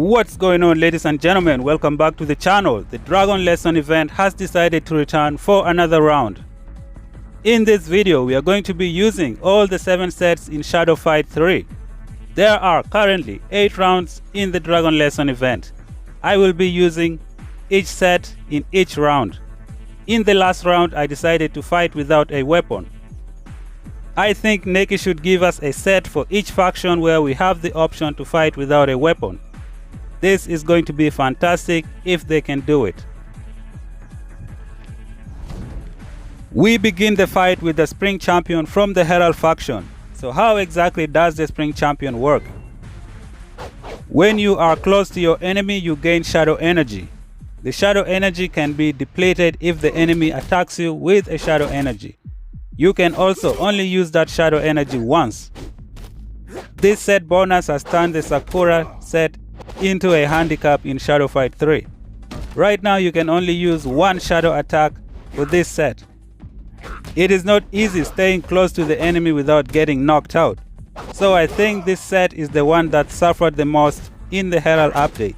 What's going on, ladies and gentlemen? Welcome back to the channel. The Dragon Lesson event has decided to return for another round. In this video, we are going to be using all the 7 sets in Shadow Fight 3. There are currently 8 rounds in the Dragon Lesson event. I will be using each set in each round. In the last round, I decided to fight without a weapon. I think Neki should give us a set for each faction where we have the option to fight without a weapon. This is going to be fantastic if they can do it. We begin the fight with the Spring Champion from the Herald faction. So how exactly does the Spring Champion work? When you are close to your enemy, you gain Shadow Energy. The Shadow Energy can be depleted if the enemy attacks you with a Shadow Energy. You can also only use that Shadow Energy once. This set bonus has turned the Sakura set into a handicap in Shadow Fight 3. Right now you can only use one shadow attack with this set. It is not easy staying close to the enemy without getting knocked out. So I think this set is the one that suffered the most in the Herald update.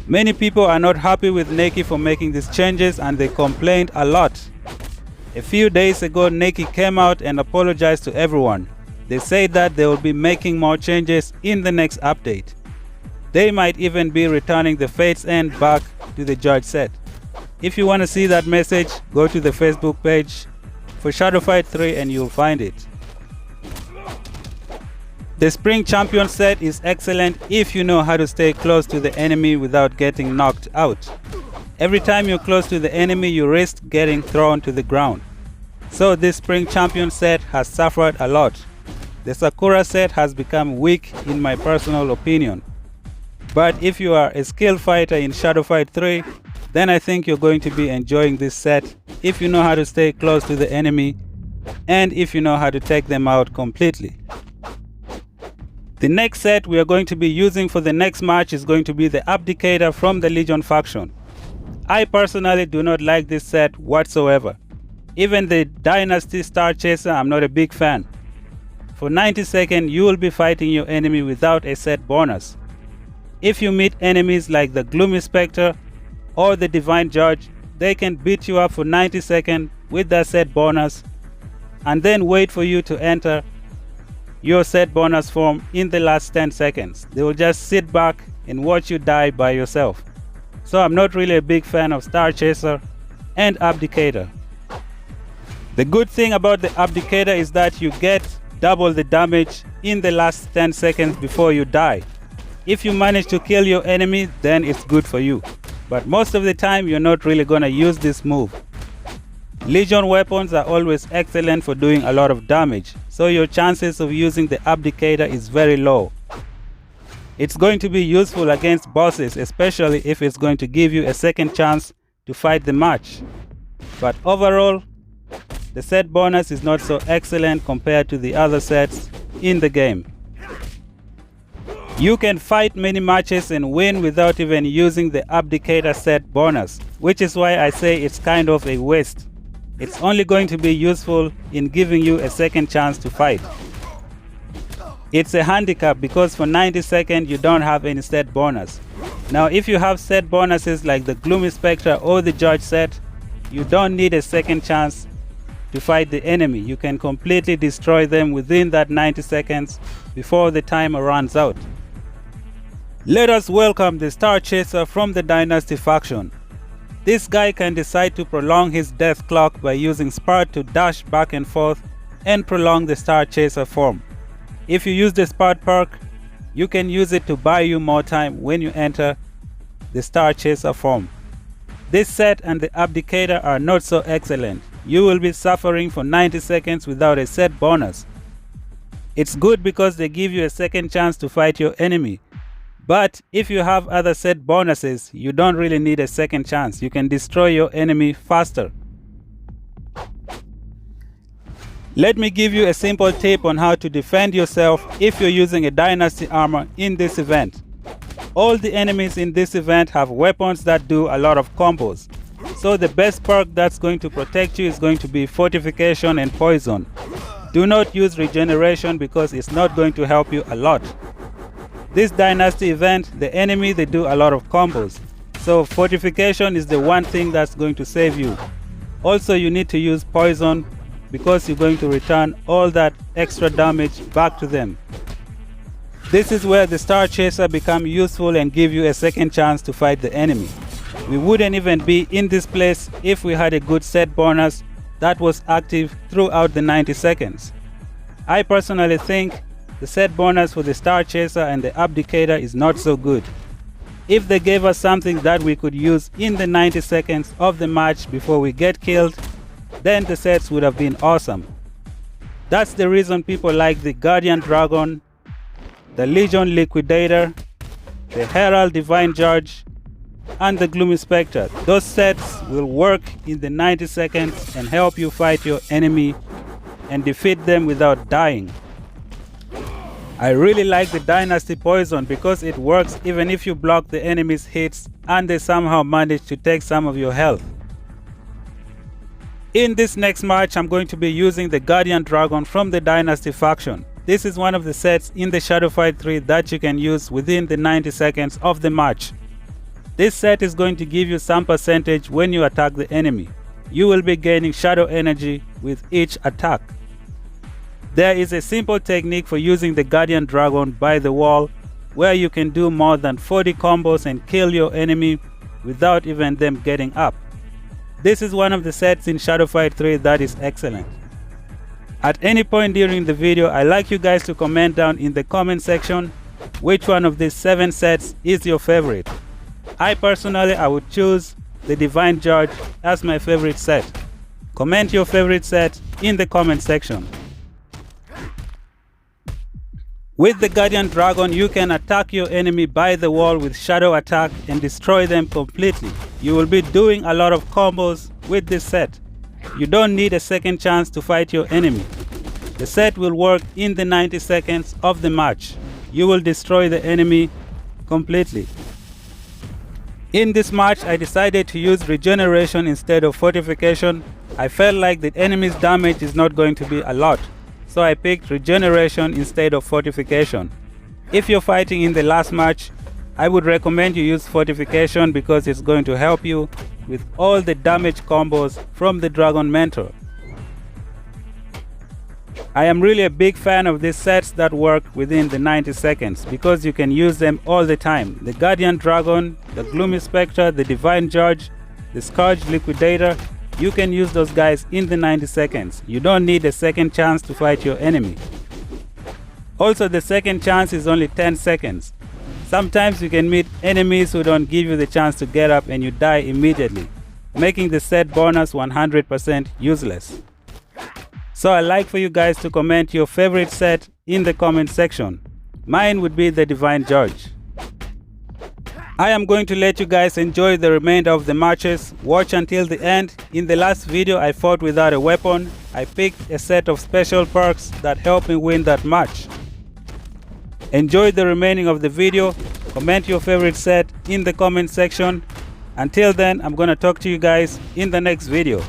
Many people are not happy with Neki for making these changes and they complained a lot. A few days ago Neki came out and apologized to everyone. They say that they will be making more changes in the next update. They might even be returning the Fate's End back to the Judge set. If you want to see that message, go to the Facebook page for Shadow Fight 3 and you'll find it. The Spring Champion set is excellent if you know how to stay close to the enemy without getting knocked out. Every time you're close to the enemy, you risk getting thrown to the ground. So this Spring Champion set has suffered a lot. The Sakura set has become weak in my personal opinion. But if you are a skilled fighter in Shadow Fight 3, then I think you're going to be enjoying this set if you know how to stay close to the enemy and if you know how to take them out completely. The next set we are going to be using for the next match is going to be the Abdicator from the Legion faction. I personally do not like this set whatsoever. Even the Dynasty Star Chaser, I'm not a big fan. For 90 seconds, you will be fighting your enemy without a set bonus. If you meet enemies like the Gloomy Spectre or the Divine Judge, they can beat you up for 90 seconds with that set bonus and then wait for you to enter your set bonus form in the last 10 seconds. They will just sit back and watch you die by yourself. So I'm not really a big fan of Star Chaser and Abdicator. The good thing about the Abdicator is that you get double the damage in the last 10 seconds before you die. If you manage to kill your enemy, then it's good for you. But most of the time, you're not really gonna use this move. Legion weapons are always excellent for doing a lot of damage, so your chances of using the Abdicator is very low. It's going to be useful against bosses, especially if it's going to give you a second chance to fight the match. But overall, the set bonus is not so excellent compared to the other sets in the game. You can fight many matches and win without even using the Abdicator set bonus, which is why I say it's kind of a waste. It's only going to be useful in giving you a second chance to fight. It's a handicap because for 90 seconds you don't have any set bonus. Now if you have set bonuses like the Gloomy Spectre or the Judge set, you don't need a second chance to fight the enemy. You can completely destroy them within that 90 seconds before the timer runs out. Let us welcome the Star Chaser from the Dynasty faction. This guy can decide to prolong his death clock by using Spurt to dash back and forth and prolong the Star Chaser form. If you use the Spurt perk, you can use it to buy you more time when you enter the Star Chaser form. This set and the Abdicator are not so excellent. You will be suffering for 90 seconds without a set bonus. It's good because they give you a second chance to fight your enemy. But if you have other set bonuses, you don't really need a second chance. You can destroy your enemy faster. Let me give you a simple tip on how to defend yourself if you're using a Dynasty armor in this event. All the enemies in this event have weapons that do a lot of combos. So the best perk that's going to protect you is going to be Fortification and Poison. Do not use Regeneration because it's not going to help you a lot. This Dynasty event, the enemy, they do a lot of combos. So fortification is the one thing that's going to save you. Also, you need to use poison because you're going to return all that extra damage back to them. This is where the Star Chaser become useful and give you a second chance to fight the enemy. We wouldn't even be in this place if we had a good set bonus that was active throughout the 90 seconds. I personally think the set bonus for the Star Chaser and the Abdicator is not so good. If they gave us something that we could use in the 90 seconds of the match before we get killed, then the sets would have been awesome. That's the reason people like the Guardian Dragon, the Legion Liquidator, the Herald Divine Judge, and the Gloomy Spectre. Those sets will work in the 90 seconds and help you fight your enemy and defeat them without dying. I really like the Dynasty Poison because it works even if you block the enemy's hits and they somehow manage to take some of your health. In this next match, I'm going to be using the Guardian Dragon from the Dynasty faction. This is one of the sets in the Shadow Fight 3 that you can use within the 90 seconds of the match. This set is going to give you some percentage when you attack the enemy. You will be gaining shadow energy with each attack. There is a simple technique for using the Guardian Dragon by the wall where you can do more than 40 combos and kill your enemy without even them getting up. This is one of the sets in Shadow Fight 3 that is excellent. At any point during the video, I'd like you guys to comment down in the comment section which one of these 7 sets is your favorite. I personally, I would choose the Divine Judge as my favorite set. Comment your favorite set in the comment section. With the Guardian Dragon, you can attack your enemy by the wall with shadow attack and destroy them completely. You will be doing a lot of combos with this set. You don't need a second chance to fight your enemy. The set will work in the 90 seconds of the match. You will destroy the enemy completely. In this match, I decided to use regeneration instead of fortification. I felt like the enemy's damage is not going to be a lot, so I picked regeneration instead of fortification. If you're fighting in the last match, I would recommend you use fortification because it's going to help you with all the damage combos from the Dragon Mentor. I am really a big fan of these sets that work within the 90 seconds because you can use them all the time. The Guardian Dragon, the Gloomy Spectre, the Divine Judge, the Scourge Liquidator, you can use those guys in the 90 seconds. You don't need a second chance to fight your enemy. Also, the second chance is only 10 seconds. Sometimes you can meet enemies who don't give you the chance to get up and you die immediately, making the set bonus 100% useless. So I'd like for you guys to comment your favorite set in the comment section. Mine would be the Divine Judge. I am going to let you guys enjoy the remainder of the matches. Watch until the end. In the last video I fought without a weapon. I picked a set of special perks that helped me win that match. Enjoy the remaining of the video. Comment your favorite set in the comment section. Until then, I'm gonna talk to you guys in the next video.